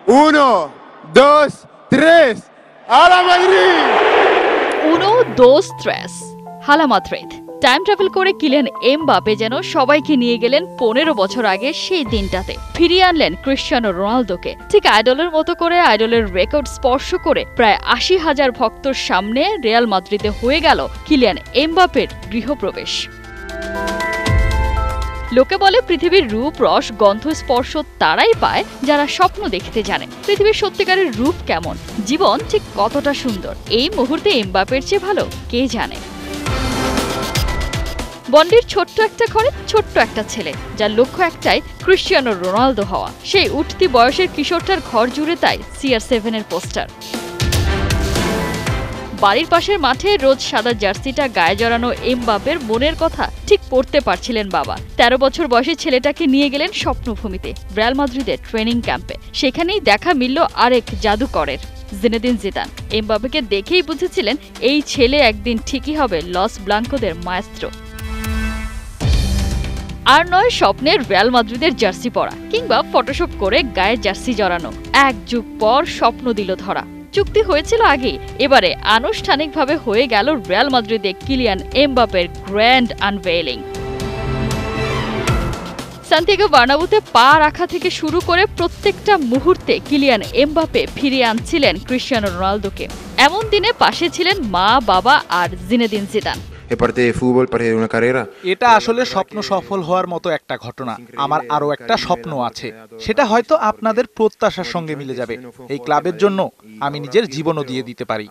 1, 2, 3. ¡Hala Madrid! 1, 2, 3 হালা Madrid. Time travel করে Kylian Mbappe যেন সবাইকে নিয়ে গেলেন 15 বছর আগে সেই দিনটাতে। ফিরিয়ে আনলেন ক্রিশ্চিয়ানো রোনালদোকে। ঠিক আইডলের মতো করে আইডলের রেকর্ড স্পর্শ করে প্রায় 80,000 ভক্তর সামনে রিয়াল মাদ্রিদে হয়ে গেল কিলিয়ান এমবাপের গৃহপ্রবেশ। লোকে বলে পৃথিবীর রূপ, রস, গন্ধ, স্পর্শ তারাই পায় যারা স্বপ্ন দেখতে জানে। পৃথিবীর সত্যিকারের রূপ কেমন, জীবন ঠিক কতটা সুন্দর, এই মুহূর্তে এমবাপের চেয়ে ভালো কে জানে। বন্ডির ছোট্ট একটা ঘরে ছোট্ট একটা ছেলে, যার লক্ষ্য একটাই, ক্রিশ্চিয়ানো রোনালদো হওয়া। সেই উঠতি বয়সের কিশোরটার ঘর জুড়ে তাই CR7 এর পোস্টার। বাড়ির পাশের মাঠে রোজ সাদা জার্সিটা গায়ে জড়ানো এমবাপের মনের কথা ঠিক পড়তে পারছিলেন বাবা। 13 বছর বয়সী ছেলেটাকে নিয়ে গেলেন স্বপ্নভূমিতে, রিয়াল মাদ্রিদের ট্রেনিং ক্যাম্পে। সেখানেই দেখা মিলল আরেক জাদুকরের, জিনেদিন জিদান। এমবাপেকে দেখেই বুঝেছিলেন এই ছেলে একদিন ঠিকই হবে লস ব্লাঙ্কোদের মায়েস্ত্রো। আর নয় স্বপ্নের রিয়াল মাদ্রিদের জার্সি পরা কিংবা ফটোশপ করে গায়ে জার্সি জড়ানো। এক যুগ পর স্বপ্ন দিল ধরা। চুক্তি হয়েছিল আগেই, এবারে আনুষ্ঠানিকভাবে হয়ে গেল রিয়াল মাদ্রিদে কিলিয়ান এমবাপের গ্র্যান্ড আনভেইলিং। সান্তিয়াগো বার্নাবুতে পা রাখা থেকে শুরু করে প্রত্যেকটা মুহূর্তে কিলিয়ান এমবাপে ফিরিয়ে আনছিলেন ক্রিশ্চিয়ানো রোনালদোকে। এমন দিনে পাশে ছিলেন মা, বাবা আর জিনেদিন জিদান। এটা আসলে স্বপ্ন সফল হওয়ার মতো একটা ঘটনা। আমার আরো একটা স্বপ্ন আছে, সেটা হয়তো আপনাদের প্রত্যাশার সঙ্গে মিলে যাবে। এই ক্লাবের জন্য আমি নিজের জীবনও দিয়ে দিতে পারি।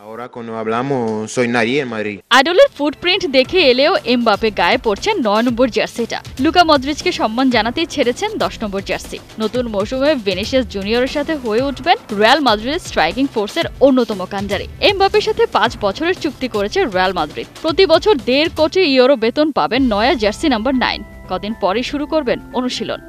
আইডলের ফুটপ্রিন্ট দেখে এলেও এমবাপে গায়ে পড়ছেন 9 নম্বর জার্সিটা। লুকা মদ্রিচকে সম্মান জানাতেই ছেড়েছেন 10 নম্বর জার্সি। নতুন মৌসুমে ভিনিসিয়াস জুনিয়রের সাথে হয়ে উঠবেন রিয়াল মাদ্রিদের স্ট্রাইকিং ফোর্সের অন্যতম কাণ্ডারি। এমবাপের সাথে 5 বছরের চুক্তি করেছে রিয়াল মাদ্রিদ। প্রতি বছর 1.5 কোটি ইউরো বেতন পাবেন নয়া জার্সি নাম্বার 9। কদিন পরে শুরু করবেন অনুশীলন।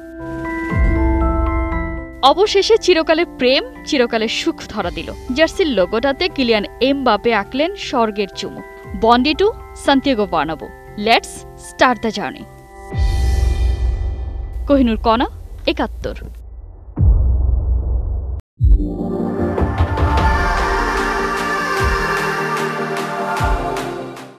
অবশেষে চিরকালের প্রেম, চিরকালের সুখ ধরা দিল। জার্সির লোগোটাতে কিলিয়ান এমবাপে আঁকলেন স্বর্গের চুমু। Bondy to Santiago Bernabeu, let's start the journey. Kohinoor Kona, 71।